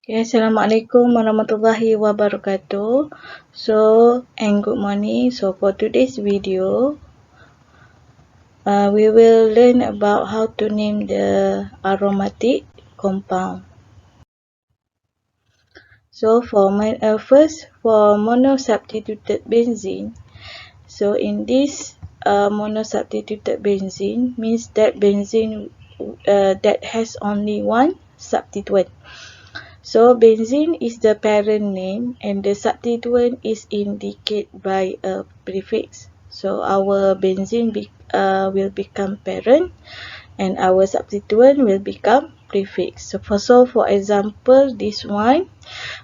Okay, Assalamualaikum warahmatullahi wabarakatuh. And good morning. So for today's video, we will learn about how to name the aromatic compound. So for first, for monosubstituted benzene. So in this monosubstituted benzene means that benzene that has only one substituent. So benzene is the parent name and the substituent is indicated by a prefix. So our benzene will become parent and our substituent will become prefix. So for example, this one,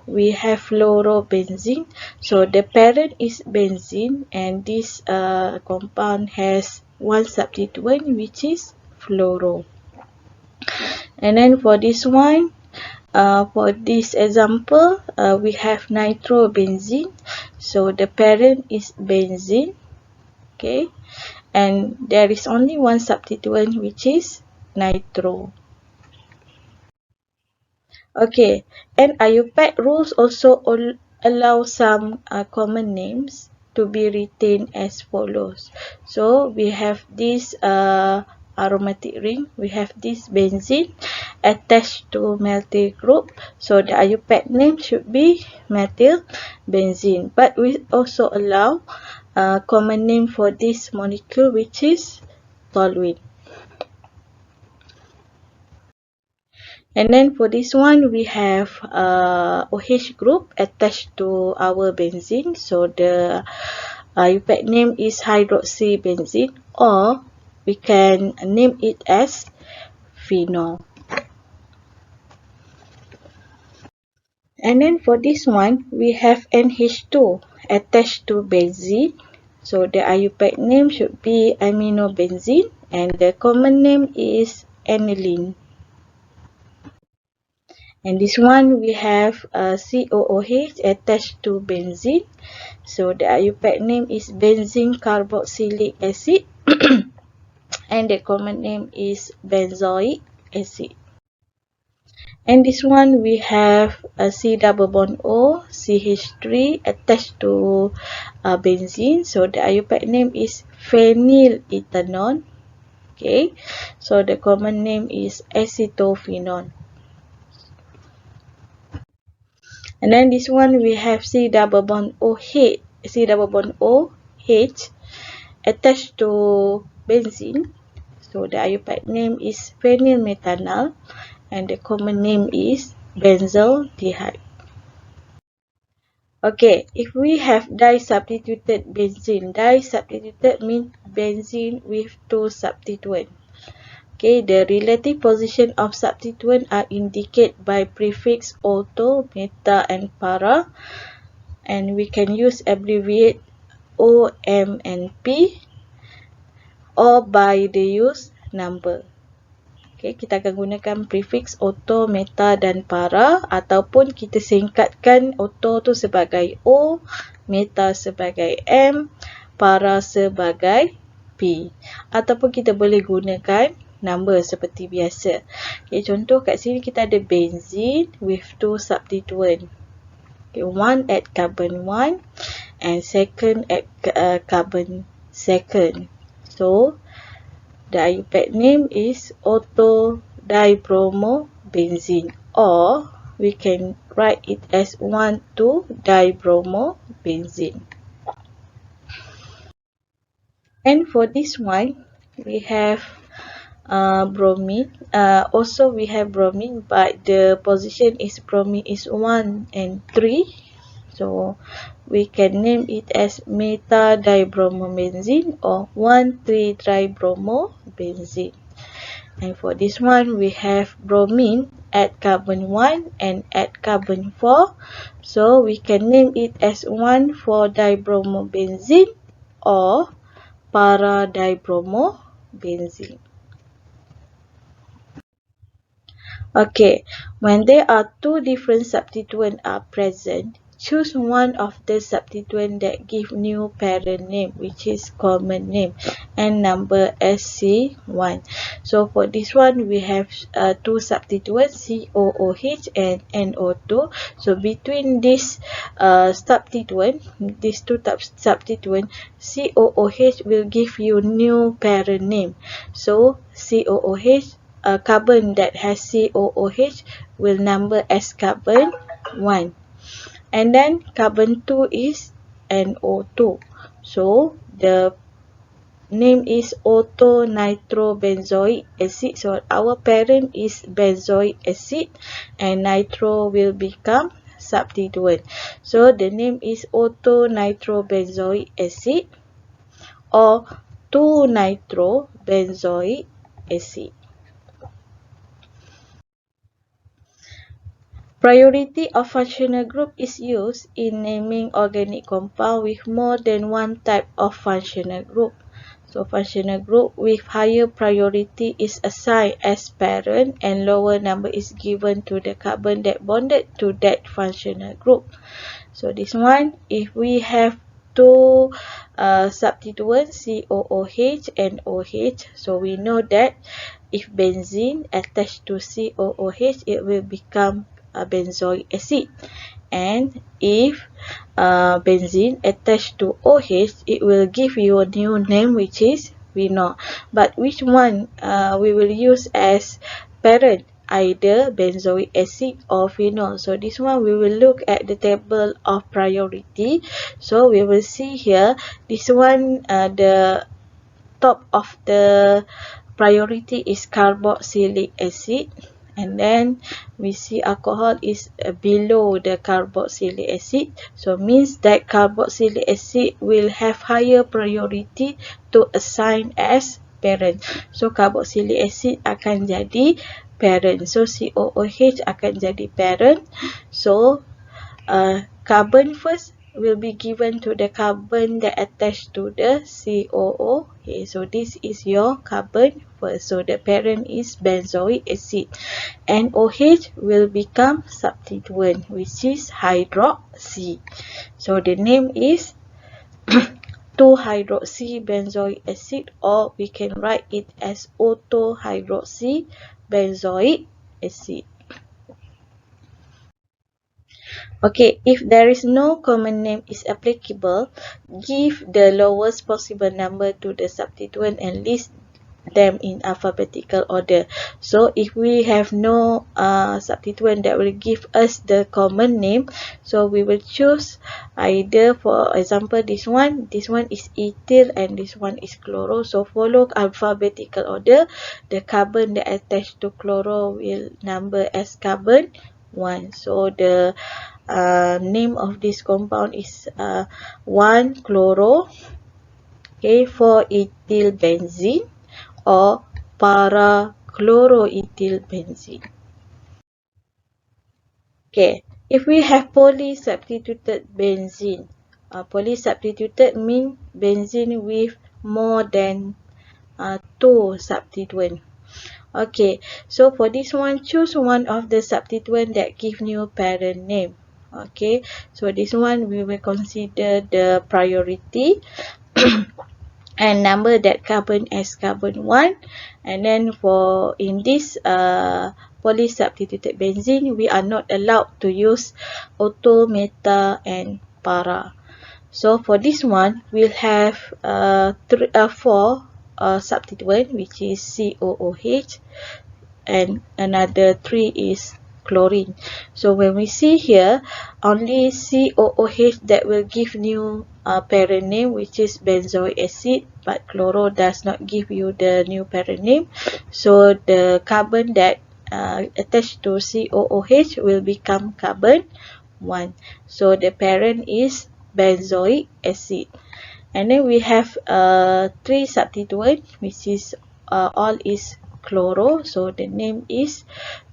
we have fluorobenzene. So the parent is benzene and this compound has one substituent which is fluoro. And then for this one, for this example, we have nitrobenzene. So the parent is benzene, okay, and there is only one substituent which is nitro. Okay, and IUPAC rules also allow some common names to be retained as follows. So we have this aromatic ring, we have this benzene attached to methyl group, so the IUPAC name should be methyl benzene. But we also allow common name for this molecule which is toluene. And then for this one, we have OH group attached to our benzene. So the IUPAC name is hydroxybenzene, or we can name it as phenol. And then for this one, we have NH2 attached to benzene. So the IUPAC name should be aminobenzene and the common name is aniline. And this one, we have COOH attached to benzene. So the IUPAC name is benzene carboxylic acid and the common name is benzoic acid. And this one, we have a C double bond O, CH3 attached to benzene. So the IUPAC name is phenylethanol. Okay, so the common name is acetophenone. And then this one, we have C double bond OH attached to benzene. So the IUPAC name is phenylmethanol and the common name is benzaldehyde. Okay, if we have disubstituted benzene, disubstituted means benzene with two substituents. Okay, the relative position of substituent are indicated by prefix auto, meta and para, and we can use abbreviate O, M and P, or by the use number. Okay, kita akan gunakan prefix auto, meta dan para, ataupun kita singkatkan auto tu sebagai O, meta sebagai M, para sebagai P. Ataupun kita boleh gunakan number seperti biasa. Okay, contoh kat sini kita ada benzene with two substituent. Okay, one at carbon 1 and second at carbon second. So the IUPAC name is auto dibromobenzene, or we can write it as 1,2-dibromobenzene. And for this one, we have bromine. Also we have bromine, but the position is bromine is 1 and 3. So we can name it as meta-dibromobenzene or 1,3-dibromobenzene. And for this one, we have bromine at carbon 1 and at carbon 4. So we can name it as 1,4-dibromobenzene or para-dibromobenzene. Okay, when there are two different substituents are present, choose one of the substituent that give new parent name, which is common name, and number as C1. So for this one, we have two substituents, COOH and NO2. So between this substituent, these two substituent, COOH will give you new parent name. So COOH, carbon that has COOH will number as carbon 1. And then carbon 2 is NO2. So the name is orthonitrobenzoic acid. So our parent is benzoic acid and nitro will become substituent. So the name is orthonitrobenzoic acid or 2-nitrobenzoic acid. Priority of functional group is used in naming organic compound with more than one type of functional group. So functional group with higher priority is assigned as parent and lower number is given to the carbon that bonded to that functional group. So this one, if we have two substituents, COOH and OH, so we know that if benzene attached to COOH, it will become a benzoic acid. And if benzene attached to OH, it will give you a new name, which is phenol. But which one we will use as parent? Either benzoic acid or phenol. So this one we will look at the table of priority. So we will see here, this one the top of the priority is carboxylic acid, and then we see alcohol is below the carboxylic acid. So means that carboxylic acid will have higher priority to assign as parent. So carboxylic acid akan jadi parent. So COOH akan jadi parent. So carbon first will be given to the carbon that attached to the COO. Okay, so this is your carbon first. So the parent is benzoic acid. And OH will become substituent, which is hydroxy. So the name is 2-hydroxy benzoic acid, or we can write it as ortho-hydroxy benzoic acid. Okay, if there is no common name is applicable, give the lowest possible number to the substituent and list them in alphabetical order. So if we have no substituent that will give us the common name, so we will choose either, for example, this one is ethyl and this one is chloro. So follow alphabetical order. The carbon that attached to chloro will number as carbon 1. So the name of this compound is 1-chloro, okay, for ethyl benzene or para-chloroethyl benzene. Okay, if we have polysubstituted benzene, polysubstituted means benzene with more than 2 substituents. Okay, so for this one, choose one of the substituent that give new parent name. Okay, so this one we will consider the priority and number that carbon as carbon 1. And then for in this polysubstituted benzene, we are not allowed to use auto, meta and para. So for this one, we'll have 4 substituent, which is COOH, and another 3 is chlorine. So when we see here, only COOH that will give new parent name, which is benzoic acid, but chloro does not give you the new parent name. So the carbon that attached to COOH will become carbon 1. So the parent is benzoic acid. And then we have 3 substituents, which is all is chloro. So the name is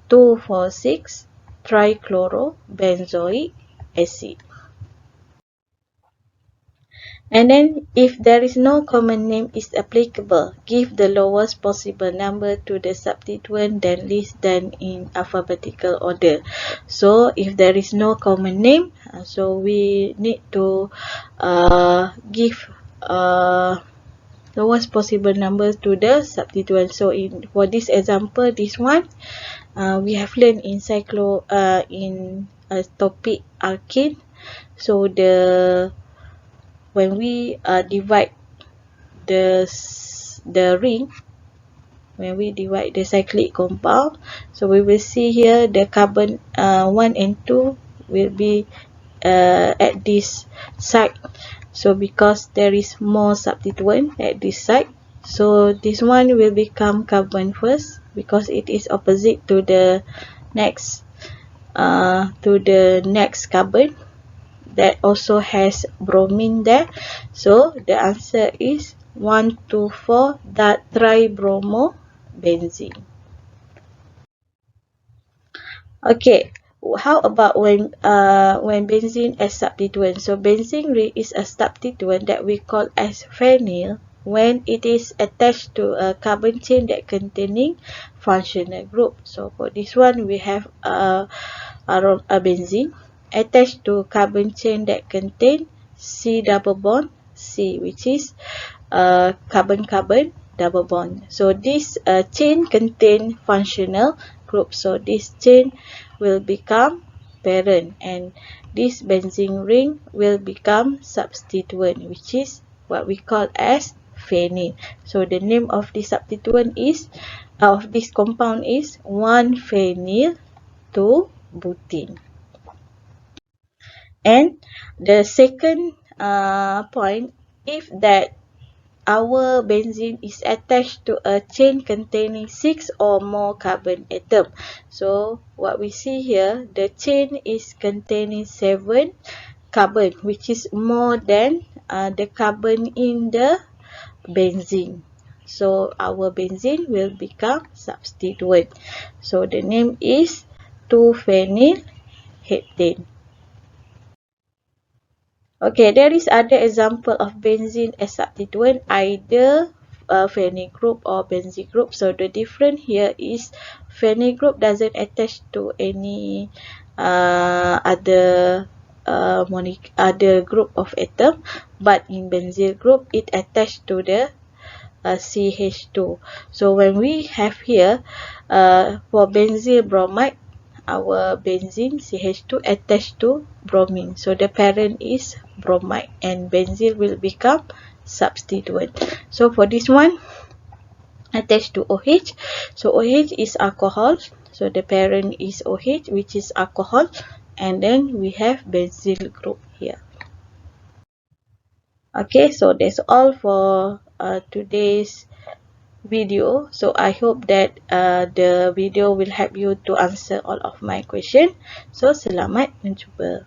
2,4,6 trichlorobenzoic acid. And then if there is no common name is applicable, give the lowest possible number to the substituent, then list them in alphabetical order. So if there is no common name, so we need to give lowest possible number to the substituent. So for this example, this one, we have learned in topic alkene. So when we divide the ring, when we divide the cyclic compound, so we will see here the carbon 1 and 2 will be at this side. So because there is more substituent at this side, so this one will become carbon first because it is opposite to the next carbon that also has bromine there. So the answer is 1,2,4 tribromobenzene. Okay, how about when benzene as substituent? So benzene is a substituent that we call as phenyl when it is attached to a carbon chain that containing functional group. So for this one, we have a benzene attached to carbon chain that contain C double bond C, which is carbon-carbon double bond. So this chain contain functional group. So this chain will become parent, and this benzene ring will become substituent, which is what we call as phenyl. So the name of this substituent is of this compound is 1-phenyl 2-butene. And the second point, if that our benzene is attached to a chain containing 6 or more carbon atom. So what we see here, the chain is containing 7 carbon, which is more than the carbon in the benzene. So our benzene will become substituent. So the name is 2-phenyl heptane. Okay, there is other example of benzene as substituent, either phenyl group or benzene group. So the difference here is phenyl group doesn't attach to any other group of atom, but in benzene group it attached to the CH2. So when we have here for benzyl bromide, our benzene CH2 attached to bromine. So the parent is bromide and benzene will become substituent. So for this one, attached to OH. So OH is alcohol. So the parent is OH, which is alcohol. And then we have benzyl group here. Okay, so that's all for today's video. So I hope that the video will help you to answer all of my question. So selamat mencuba.